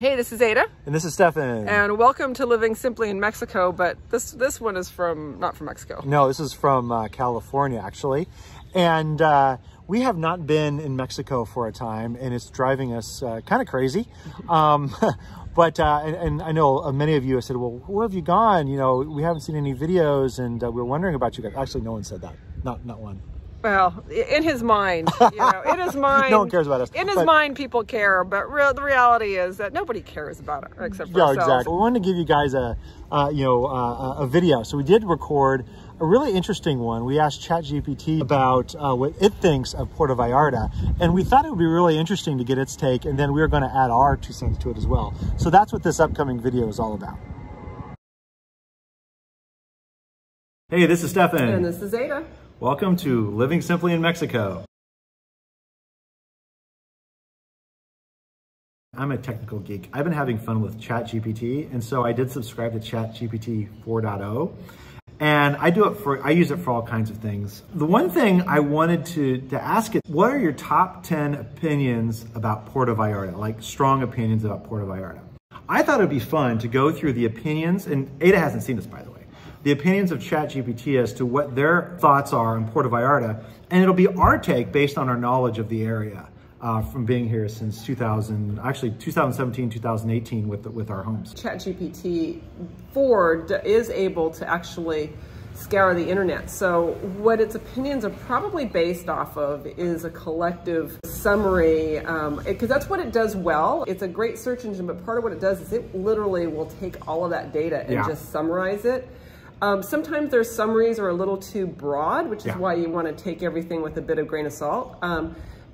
Hey, this is Ada. And this is Stefan. And welcome to Living Simply in Mexico, but this one is not from Mexico. No, this is from California, actually. And we have not been in Mexico for a time, and it's driving us kind of crazy. But I know many of you have said, well, where have you gone? You know, we haven't seen any videos, and we're wondering about you guys. Actually, no one said that. Not one. Well, in his mind, in his mind. No one cares about us. In his mind, people care, but the reality is that nobody cares about it except for ourselves. Exactly. We wanted to give you guys a video. So we did record a really interesting one. We asked ChatGPT about what it thinks of Puerto Vallarta, and we thought it would be really interesting to get its take, and then we were going to add our 2 cents to it as well. So that's what this upcoming video is all about. Hey, this is Stefan. And this is Ada. Welcome to Living Simply in Mexico. I'm a technical geek. I've been having fun with ChatGPT, and so I did subscribe to ChatGPT 4.0. And I use it for all kinds of things. The one thing I wanted to ask it, what are your top 10 opinions about Puerto Vallarta, like strong opinions about Puerto Vallarta? I thought it'd be fun to go through the opinions, and Ada hasn't seen this, by the way, the opinions of ChatGPT as to what their thoughts are on Puerto Vallarta, and it'll be our take based on our knowledge of the area from being here since 2017, 2018 with our homes. ChatGPT 4 is able to actually scour the internet. So what its opinions are probably based off of is a collective summary, because that's what it does well. It's a great search engine, but part of what it does is it literally will take all of that data and just summarize it. Sometimes their summaries are a little too broad, which is why you want to take everything with a bit of grain of salt,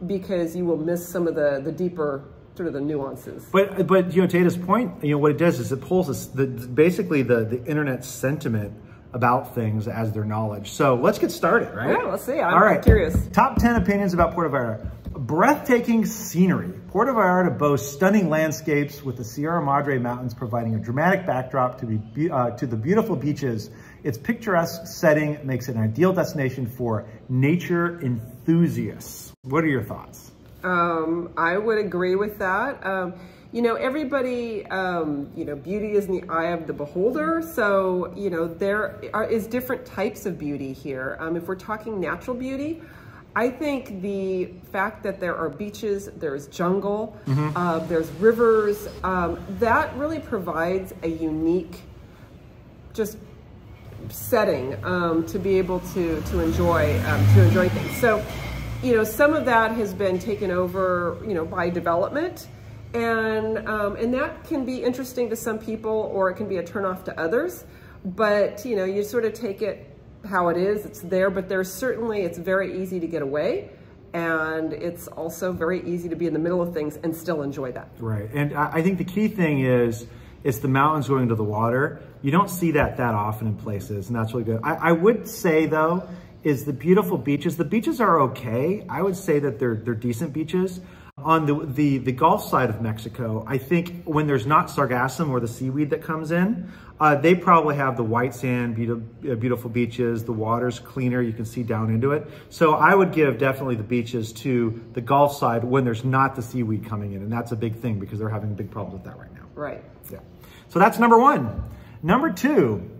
because you will miss some of the deeper sort of the nuances. But to Ada's point, what it does is it pulls basically the internet sentiment about things as their knowledge. So let's get started, right? Yeah, let's see. I'm curious. Top 10 opinions about Puerto Vallarta. Breathtaking scenery. Puerto Vallarta boasts stunning landscapes with the Sierra Madre Mountains providing a dramatic backdrop to the beautiful beaches. Its picturesque setting makes it an ideal destination for nature enthusiasts. What are your thoughts? I would agree with that. Everybody, beauty is in the eye of the beholder. So, there is different types of beauty here. If we're talking natural beauty, I think the fact that there are beaches, there's jungle, there's rivers, that really provides a unique just setting to be able to enjoy things. So, some of that has been taken over, by development, and that can be interesting to some people, or it can be a turnoff to others. But you sort of take it how it is. It's there, but it's very easy to get away, and it's also very easy to be in the middle of things and still enjoy that. Right, and I think the key thing is it's the mountains going to the water. You don't see that often in places, and that's really good. I would say though, is the beautiful beaches. The beaches are okay. I would say that they're decent beaches. On the Gulf side of Mexico, I think when there's not sargassum or the seaweed that comes in, they probably have the white sand, beautiful beaches, the water's cleaner, you can see down into it. So I would give definitely the beaches to the Gulf side when there's not the seaweed coming in, and that's a big thing because they're having big problems with that right now. Right. Yeah. So that's number 1. Number 2,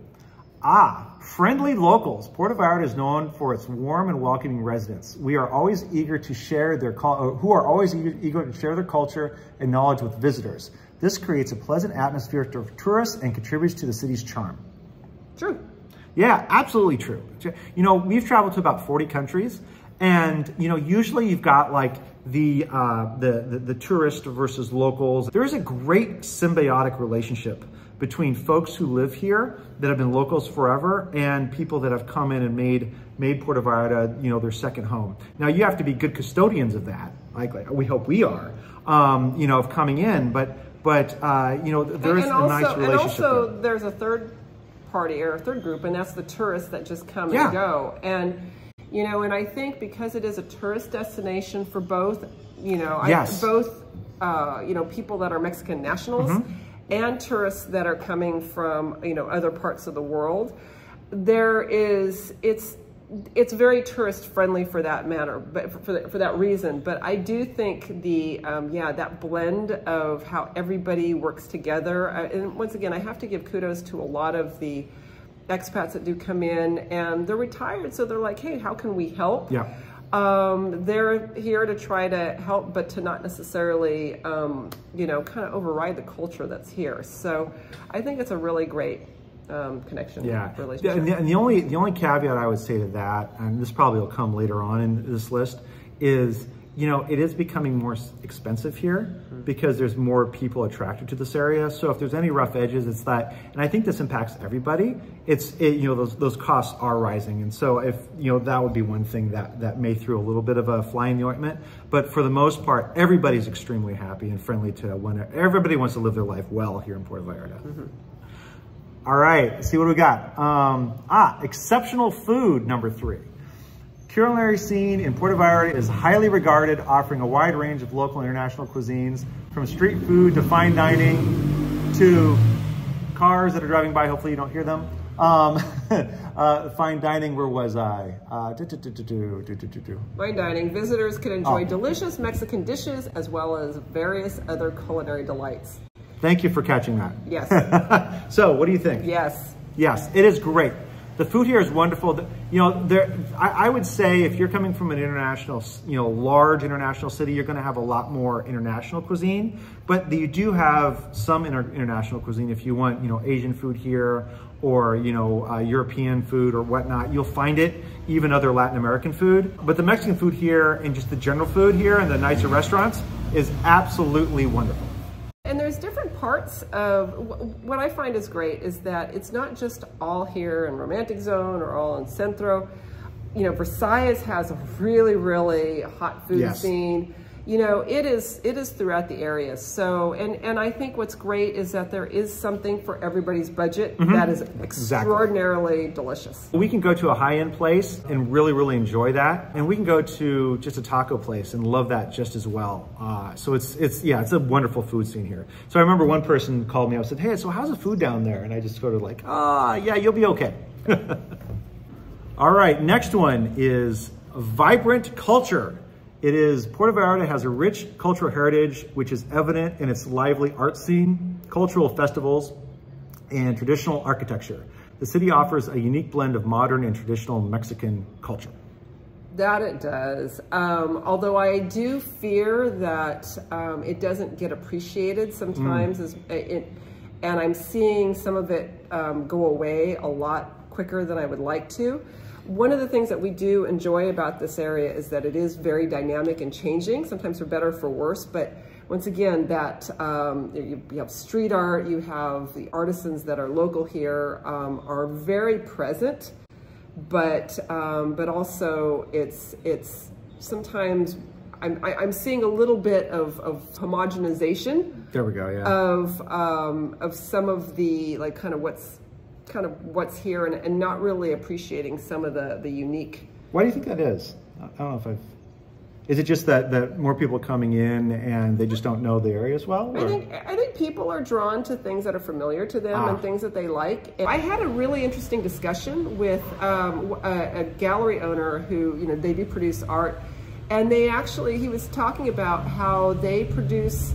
friendly locals. Puerto Vallarta is known for its warm and welcoming residents. Who are always eager to share their culture and knowledge with visitors. This creates a pleasant atmosphere for tourists and contributes to the city's charm. True. Yeah, absolutely true. We've traveled to about 40 countries, and usually you've got like the tourist versus locals. There is a great symbiotic relationship between folks who live here that have been locals forever and people that have come in and made Puerto Vallarta, their second home. Now you have to be good custodians of that, like we hope we are, of coming in, but there is a nice relationship. And also there's a third party or a third group, and that's the tourists that just come and go. And and I think because it is a tourist destination for both, people that are Mexican nationals and tourists that are coming from, other parts of the world, it's it's very tourist friendly for that matter, but for that reason. But I do think the that blend of how everybody works together. And once again, I have to give kudos to a lot of the expats that do come in, and they're retired, so they're like, hey, how can we help? Yeah. They're here to try to help, but to not necessarily, kind of override the culture that's here. So I think it's a really great connection. Yeah. Relationship. And the only caveat I would say to that, and this probably will come later on in this list, is it is becoming more expensive here because there's more people attracted to this area. So if there's any rough edges, it's that, and I think this impacts everybody. Those costs are rising, and so if that would be one thing that may throw a little bit of a fly in the ointment. But for the most part, everybody's extremely happy and friendly to everybody wants to live their life well here in Puerto Vallarta. All right, let's see what we got. Exceptional food, number 3. Culinary scene in Puerto Vallarta is highly regarded, offering a wide range of local and international cuisines, from street food to fine dining to cars that are driving by. Hopefully you don't hear them. Fine dining, where was I? Fine dining. Visitors can enjoy delicious Mexican dishes as well as various other culinary delights. Thank you for catching that. Yes. So what do you think? Yes. Yes, it is great. The food here is wonderful. I would say if you're coming from an international, large international city, you're going to have a lot more international cuisine. But you do have some international cuisine if you want, Asian food here, or European food or whatnot. You'll find it, even other Latin American food. But the Mexican food here and just the general food here and the nicer restaurants is absolutely wonderful. And there's different parts of, what I find is great is that it's not just all here in Romantic Zone or all in Centro. Versailles has a really, really hot food scene. It is throughout the area. So, and I think what's great is that there is something for everybody's budget that is extraordinarily delicious. We can go to a high-end place and really, really enjoy that. And we can go to just a taco place and love that just as well. So it's a wonderful food scene here. So I remember one person called me up and said, hey, so how's the food down there? And I just sort of like, yeah, you'll be okay. All right, next one is vibrant culture. It is, Puerto Vallarta has a rich cultural heritage, which is evident in its lively art scene, cultural festivals, and traditional architecture. The city offers a unique blend of modern and traditional Mexican culture. That it does. Although I do fear that it doesn't get appreciated sometimes, and I'm seeing some of it go away a lot quicker than I would like to. One of the things that we do enjoy about this area is that it is very dynamic and changing, sometimes for better, for worse. But once again, that you have street art, you have the artisans that are local here are very present, but also it's sometimes I'm seeing a little bit of homogenization. There we go. Yeah. Of some of the what's here and not really appreciating some of the unique. Why do you think that is? I don't know is it just that more people coming in and they just don't know the area as well? Or? I think people are drawn to things that are familiar to them and things that they like. And I had a really interesting discussion with a gallery owner who, they do produce art, and he was talking about how they produce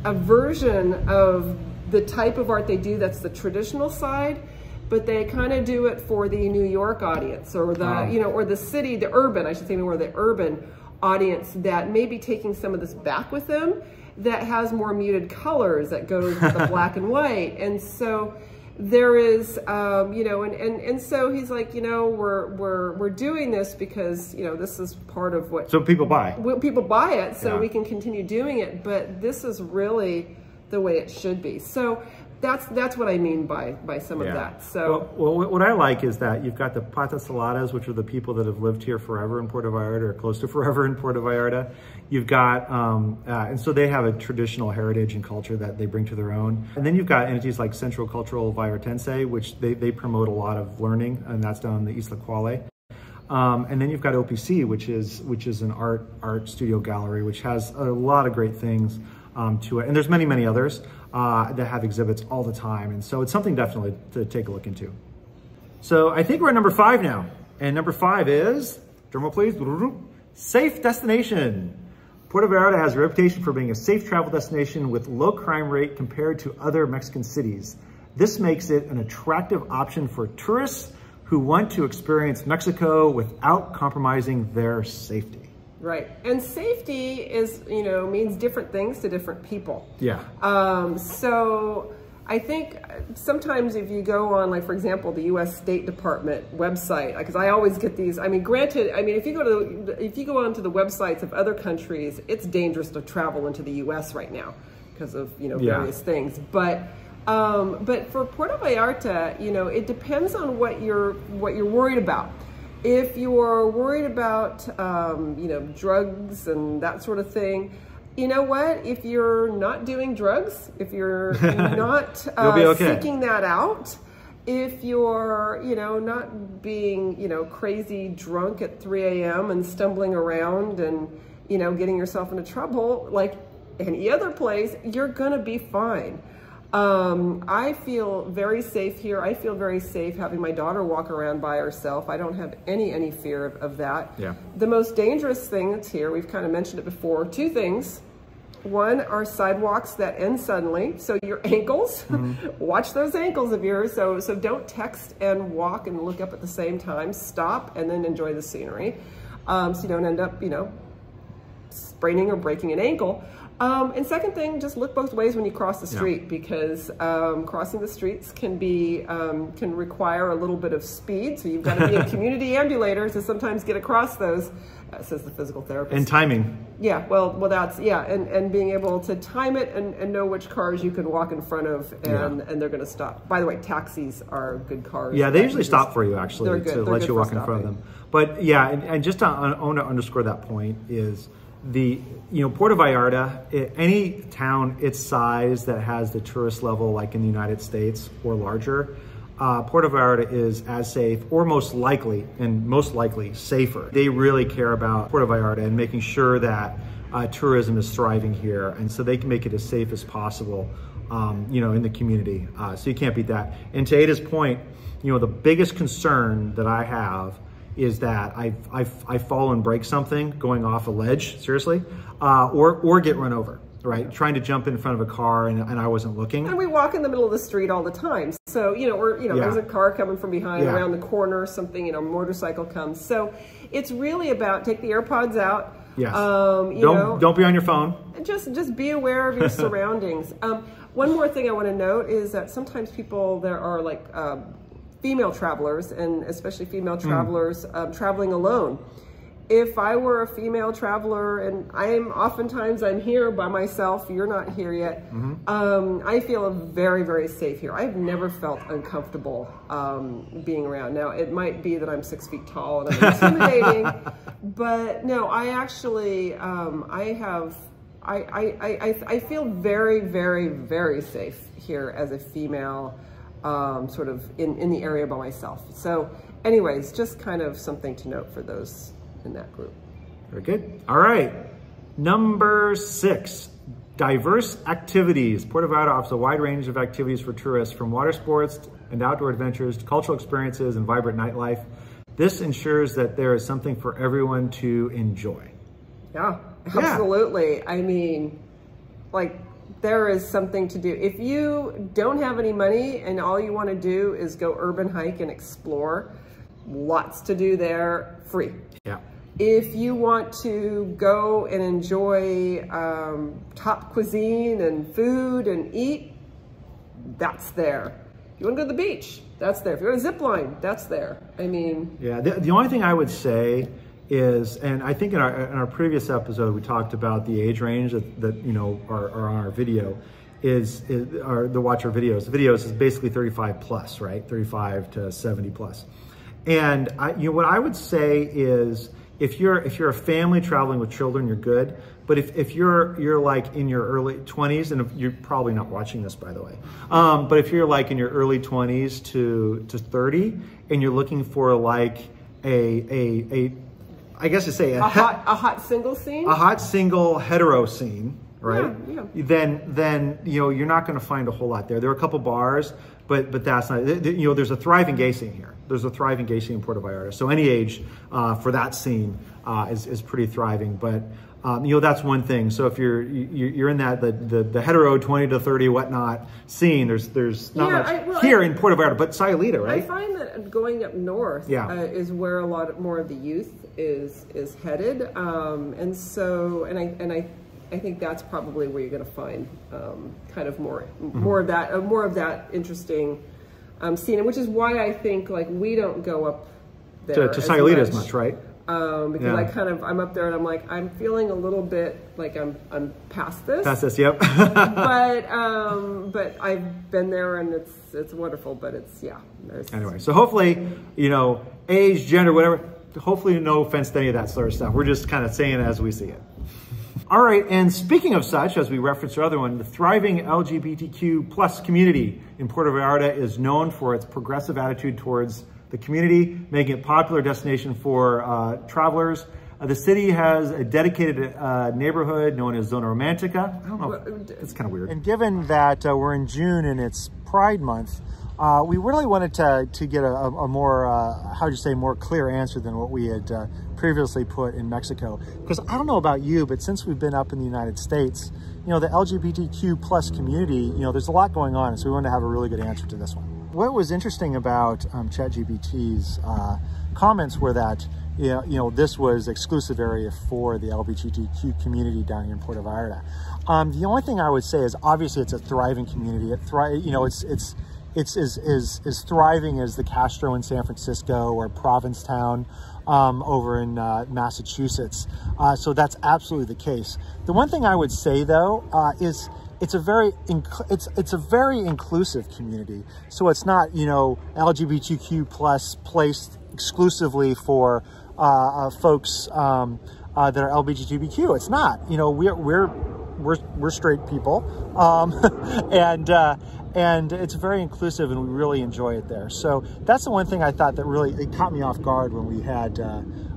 a version of the type of art they do that's the traditional side, but they kind of do it for the New York audience or the, or the city, the urban, I should say more the urban audience that may be taking some of this back with them, that has more muted colors that goes with the black and white. And so there is, and so he's like, we're doing this because, this is part of what. So people buy. People buy it, so we can continue doing it, but this is really the way it should be. So that's what I mean by some of that. So well, what I like is that you've got the patas saladas, which are the people that have lived here forever in Puerto Vallarta or close to forever in Puerto Vallarta. You've got, and so they have a traditional heritage and culture that they bring to their own. And then you've got entities like Centro Cultural Vallartense, which they promote a lot of learning, and that's down in the Isla Cuale. And then you've got OPC, which is an art studio gallery, which has a lot of great things to it. And there's many, many others that have exhibits all the time. And so it's something definitely to take a look into. So I think we're at number 5 now. And number 5 is, drum roll please, safe destination. Puerto Vallarta has a reputation for being a safe travel destination with low crime rate compared to other Mexican cities. This makes it an attractive option for tourists who want to experience Mexico without compromising their safety. Right, and safety is, means different things to different people. Yeah. So I think sometimes if you go on, like, for example, the U.S. State Department website, because I always get these, granted, if you go onto the websites of other countries, it's dangerous to travel into the U.S. right now because of, various things. But for Puerto Vallarta, it depends on what you're worried about. If you're worried about, drugs and that sort of thing, you know what? If you're not doing drugs, if you're not seeking that out, if you're, not being, crazy drunk at 3 a.m. and stumbling around and, getting yourself into trouble, like any other place, you're gonna be fine. I feel very safe here. I feel very safe having my daughter walk around by herself. I don't have any fear of that. Yeah. The most dangerous thing that's here, we've kind of mentioned it before, 2 things. One are sidewalks that end suddenly. So your ankles, watch those ankles of yours. So don't text and walk and look up at the same time. Stop and then enjoy the scenery. So you don't end up, spraining or breaking an ankle. And second thing, just look both ways when you cross the street, because crossing the streets can require a little bit of speed. So you've got to be a community ambulator to sometimes get across those, says the physical therapist. And timing. Yeah, well that's, and being able to time it and know which cars you can walk in front of and they're going to stop. By the way, taxis are good cars. Yeah, they usually stop for you, actually, to let you walk in front of them. But yeah, and just to underscore that point is, Puerto Vallarta, any town its size that has the tourist level like in the United States or larger, Puerto Vallarta is as safe, or most likely safer. They really care about Puerto Vallarta and making sure that tourism is thriving here, and so they can make it as safe as possible, in the community. So you can't beat that. And to Ada's point, the biggest concern that I have is that I fall and break something going off a ledge, seriously, or get run over, right? Trying to jump in front of a car and I wasn't looking. And we walk in the middle of the street all the time. So, there's a car coming from behind, around the corner, something, motorcycle comes. So it's really about, take the AirPods out. Yes. Don't be on your phone. Just be aware of your surroundings. One more thing I want to note is that sometimes there are like, female travelers, and especially female travelers traveling alone. If I were a female traveler, and I'm here by myself, you're not here yet, I feel very, very safe here. I've never felt uncomfortable being around. Now, it might be that I'm 6 feet tall and I'm intimidating, but no, I actually, I feel very, very, very safe here as a female, sort of in the area by myself. So anyways, just kind of something to note for those in that group. Very good. All right. Number 6, diverse activities. Puerto Vallarta offers a wide range of activities for tourists, from water sports and outdoor adventures to cultural experiences and vibrant nightlife. This ensures that there is something for everyone to enjoy. Yeah, absolutely. There is something to do. If you don't have any money and all you want to do is go urban hike and explore, lots to do there, free. Yeah. If you want to go and enjoy top cuisine and food and eat, that's there. If you want to go to the beach, that's there. If you want to zip line, that's there. Yeah, the only thing I would say is, and I think in our previous episode we talked about the age range that are on our video, the watch our videos. The videos is basically 35 plus, right? 35 to 70 plus. And what I would say is, if you're a family traveling with children, you're good. But if you're like in your early 20s, and you're probably not watching this, by the way, but if you're like in your early 20s to 30, and you're looking for like I guess to say a hot single scene? A hot single hetero scene, right? Yeah. Then you're not going to find a whole lot there. There are a couple bars, but that's not. There's a thriving gay scene here. There's a thriving gay scene in Puerto Vallarta. So any age for that scene is pretty thriving. But that's one thing. So if you're in that the hetero 20 to 30 whatnot scene, there's not much here in Puerto Vallarta, but Sayulita, right? I find that going up north is where a lot more of the youth is headed, I think that's probably where you're going to find kind of more of that interesting scene, which is why I think like we don't go up there to Sayulita as much, right? Because I'm up there and I'm like, I'm feeling a little bit like I'm past this. Past this, yep. but I've been there and it's wonderful. But anyway. So hopefully, age, gender, whatever. Hopefully, no offense to any of that sort of stuff. We're just kind of saying it as we see it. All right, and speaking of such, as we referenced our other one, the thriving LGBTQ plus community in Puerto Vallarta is known for its progressive attitude towards the community, making it a popular destination for travelers. The city has a dedicated neighborhood known as Zona Romantica. I don't know, it's kind of weird. And given that we're in June and it's Pride Month, we really wanted to get a more, more clear answer than what we had previously put in Mexico. Because I don't know about you, but since we've been up in the United States, the LGBTQ plus community, there's a lot going on. So we wanted to have a really good answer to this one. What was interesting about ChatGPT's comments were that, this was exclusive area for the LGBTQ community down here in Puerto Vallarta. The only thing I would say is obviously it's a thriving community. It's as thriving as the Castro in San Francisco or Provincetown over in Massachusetts. So that's absolutely the case. The one thing I would say though is it's a very inclusive community. So it's not LGBTQ plus placed exclusively for folks that are LGBTQ. It's not. We're straight people, and it's very inclusive, and we really enjoy it there. So that's the one thing I thought that really it caught me off guard when we had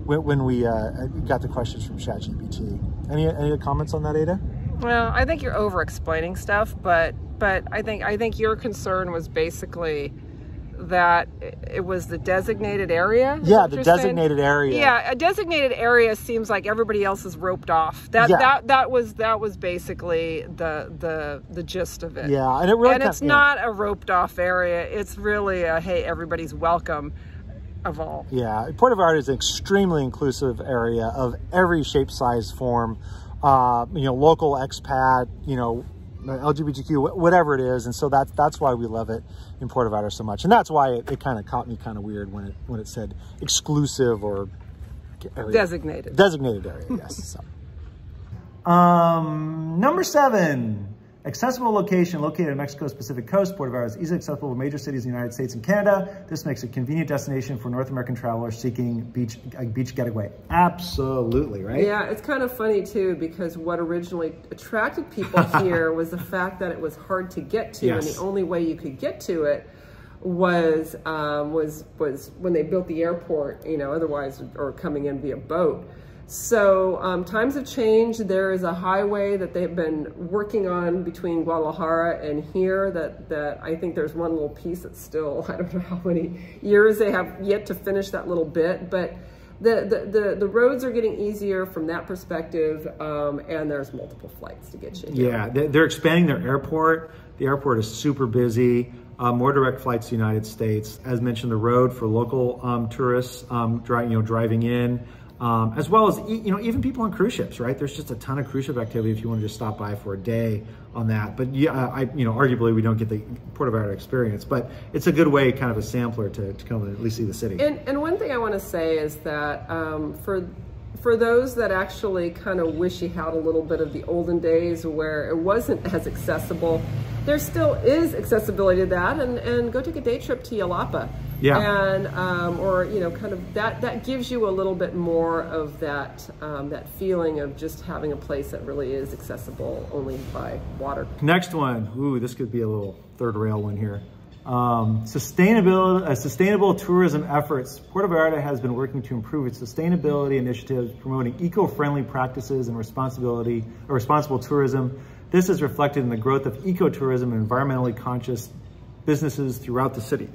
when we got the questions from ChatGPT. Any comments on that, Ada? Well, I think you're over-explaining stuff, but I think your concern was basically that it was the designated area. Yeah, the designated area. Yeah, a designated area seems like everybody else is roped off. That was basically the gist of it. Yeah, and it really it's not a roped off area. It's really a hey, everybody's welcome of all. Yeah, Puerto Vallarta is an extremely inclusive area of every shape, size, form. Local expat, LGBTQ, whatever it is, and so that's why we love it in Puerto Vallarta so much, and that's why it kind of caught me kind of weird when it said exclusive or area. Designated area. Yes. Number 7. Accessible location located on Mexico's Pacific coast. Puerto Vallarta is easily accessible to major cities in the United States and Canada. This makes it a convenient destination for North American travelers seeking a beach getaway. Absolutely, right? Yeah, it's kind of funny too, because what originally attracted people here was the fact that it was hard to get to, and the only way you could get to it was when they built the airport, otherwise, or coming in via boat. So times have changed. There is a highway that they've been working on between Guadalajara and here that I think there's one little piece that's still, I don't know how many years they have yet to finish that little bit, but the roads are getting easier from that perspective, and there's multiple flights to get you here. Yeah, they're expanding their airport. The airport is super busy. More direct flights to the United States. As mentioned, the road for local tourists driving in. As well as, even people on cruise ships, right? There's just a ton of cruise ship activity if you want to just stop by for a day on that. But yeah, arguably we don't get the Puerto Vallarta experience, but it's a good way, kind of a sampler to come and at least see the city. And one thing I want to say is that for those that actually kind of wish you had a little bit of the olden days where it wasn't as accessible, there still is accessibility to that, and go take a day trip to Yalapa. Yeah. And or kind of that gives you a little bit more of that that feeling of just having a place that really is accessible only by water. Next one. Ooh, this could be a little third rail one here. Sustainable tourism efforts. Puerto Vallarta has been working to improve its sustainability initiatives, promoting eco-friendly practices and responsible tourism. This is reflected in the growth of ecotourism and environmentally conscious businesses throughout the city.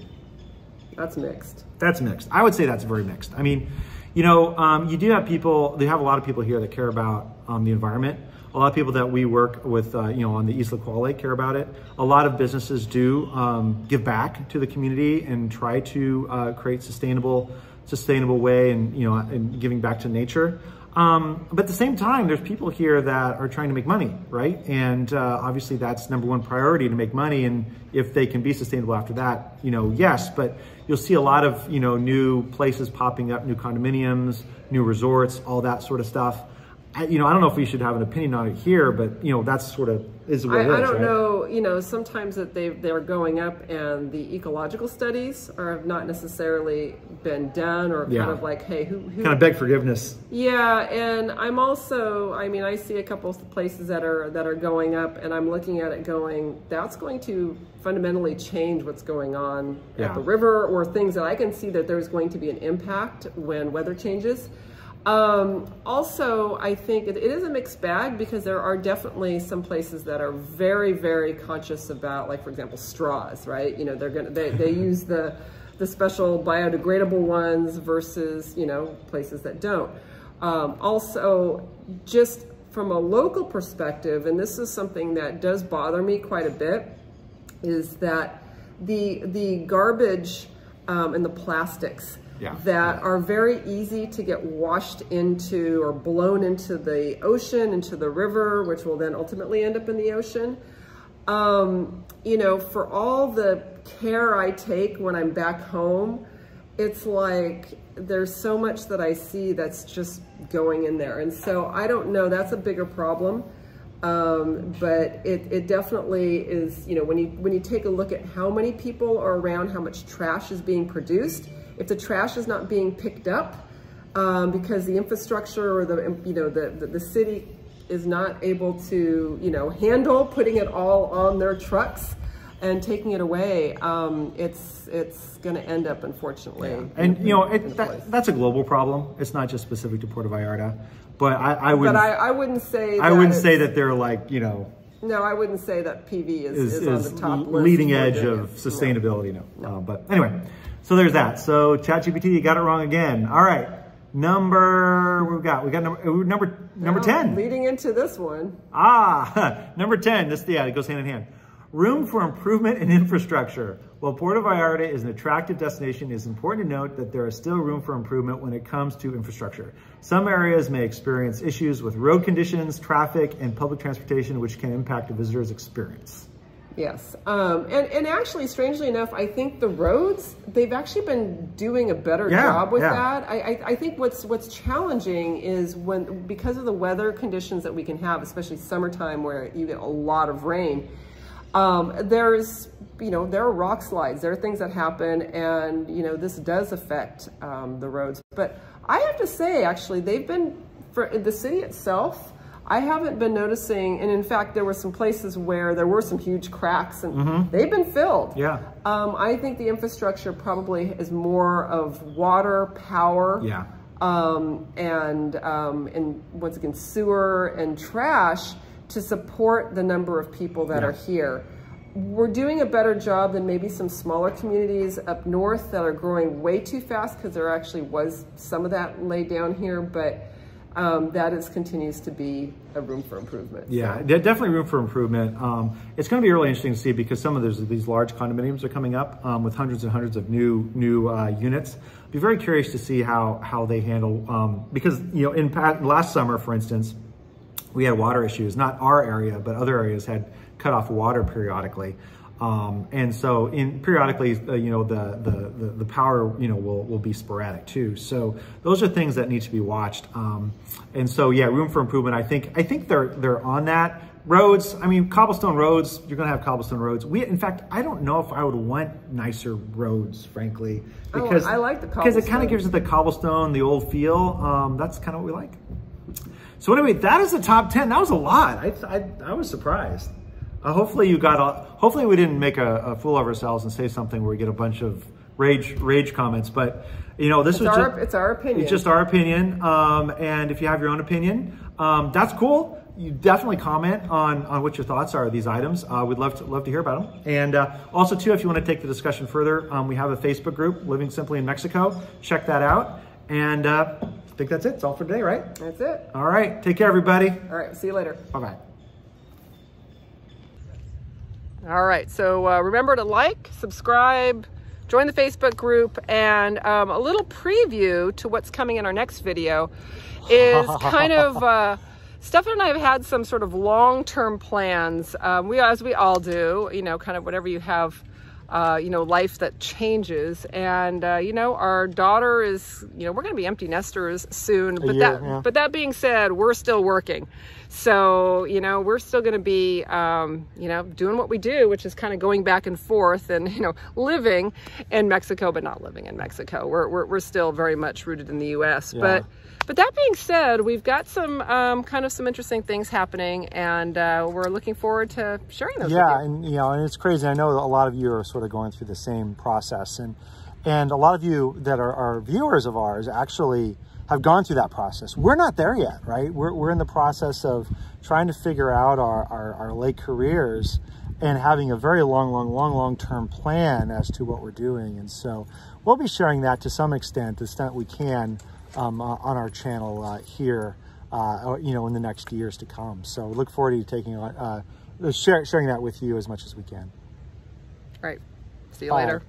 That's mixed. That's mixed. I would say that's very mixed. I mean, you know, you do have people, they have a lot of people here that care about the environment. A lot of people that we work with, you know, on the Isla Quale care about it. A lot of businesses do give back to the community and try to create sustainable way and, you know, and giving back to nature. But at the same time, there's people here that are trying to make money, right? And obviously that's number one priority, to make money. And if they can be sustainable after that, you know, yes, but you'll see a lot of, you know, new places popping up, new condominiums, new resorts, all that sort of stuff. You know, I don't know if we should have an opinion on it here, but, you know, that's sort of is what it is, I don't right? know, you know, sometimes that they're going up and the ecological studies have not necessarily been done, or kind of like, hey, who kind of beg forgiveness. Yeah, and I'm also, I mean, I see a couple of places that are going up, and I'm looking at it going, that's going to fundamentally change what's going on at the river, or things that I can see that there's going to be an impact when weather changes. Also, I think it is a mixed bag, because there are definitely some places that are very, very conscious about, like, for example, straws, right? You know, they use the special biodegradable ones versus, you know, places that don't. Also, just from a local perspective, and this is something that does bother me quite a bit, is that the garbage and the plastics that are very easy to get washed into or blown into the ocean, into the river, which will then ultimately end up in the ocean. You know, for all the care I take when I'm back home, it's like there's so much that I see that's just going in there. And so I don't know, that's a bigger problem. But it definitely is, you know, when you take a look at how many people are around, how much trash is being produced, if the trash is not being picked up because the infrastructure or the city is not able to, you know, handle putting it all on their trucks and taking it away, it's going to end up, unfortunately. And you know, that's a global problem. It's not just specific to Puerto Vallarta. But I wouldn't say that. I wouldn't say that they're like, you know. No, I wouldn't say that PV is on the top list. Leading edge of sustainability. No. But anyway, so there's that. So ChatGPT, you got it wrong again. All right, number 10. Leading into this one. Number 10. This, it goes hand in hand. Room for improvement in infrastructure. While Puerto Vallarta is an attractive destination, it is important to note that there is still room for improvement when it comes to infrastructure. Some areas may experience issues with road conditions, traffic, and public transportation, which can impact a visitor's experience. Yes, and actually, strangely enough, I think the roads, they've actually been doing a better job with that. I think what's challenging is because of the weather conditions that we can have, especially summertime where you get a lot of rain, there are rock slides, there are things that happen, and, you know, this does affect the roads. But I have to say, actually, they've been, for the city itself, I haven't been noticing, and in fact, there were some places where there were some huge cracks, and they've been filled. I think the infrastructure probably is more of water, power, and once again, sewer and trash, to support the number of people that are here. We're doing a better job than maybe some smaller communities up north that are growing way too fast, because there actually was some of that laid down here, but that continues to be a room for improvement. Yeah, so. Definitely room for improvement. It's going to be really interesting to see, because some of these large condominiums are coming up with hundreds and hundreds of new units. Be very curious to see how they handle, because, you know, last summer, for instance, we had water issues. Not our area, but other areas had cut off water periodically. And so periodically, you know, the power, you know, will be sporadic too. So those are things that need to be watched. And so, yeah, room for improvement. I think they're on that. Roads, I mean, cobblestone roads, you're gonna have cobblestone roads. In fact, I don't know if I would want nicer roads, frankly. Because I like the cobblestone. Because it kind of gives it the cobblestone, the old feel. That's kind of what we like. So anyway, that is the top 10. That was a lot. I was surprised. Hopefully you got hopefully we didn't make a fool of ourselves and say something where we get a bunch of rage comments, but you know, it's our opinion. It's just our opinion. And if you have your own opinion, that's cool. You definitely comment on what your thoughts are of these items. We'd love to hear about them. And also too, if you want to take the discussion further, we have a Facebook group, Living Simply in Mexico. Check that out. And I think that's it. It's all for today, right? That's it. All right. Take care, everybody. All right. See you later. Bye-bye. All right. So remember to like, subscribe, join the Facebook group, and a little preview to what's coming in our next video is kind of... Stefan and I have had some sort of long-term plans. As we all do, you know, kind of whatever you have, you know, life that changes. And, you know, our daughter is, you know, we're going to be empty nesters soon. But that being said, we're still working. So, you know, we're still going to be, you know, doing what we do, which is kind of going back and forth and, you know, living in Mexico, but not living in Mexico. We're still very much rooted in the U.S. Yeah. But that being said, we've got some kind of some interesting things happening, and we're looking forward to sharing those with you. And you know, and it's crazy. I know a lot of you are sort of going through the same process, and a lot of you that are viewers of ours actually have gone through that process. We're not there yet, right? We're in the process of trying to figure out our late careers and having a very long-term plan as to what we're doing. And so we'll be sharing that to some extent, the extent we can, on our channel here, you know, in the next years to come. So look forward to taking sharing that with you as much as we can. All right. See you later.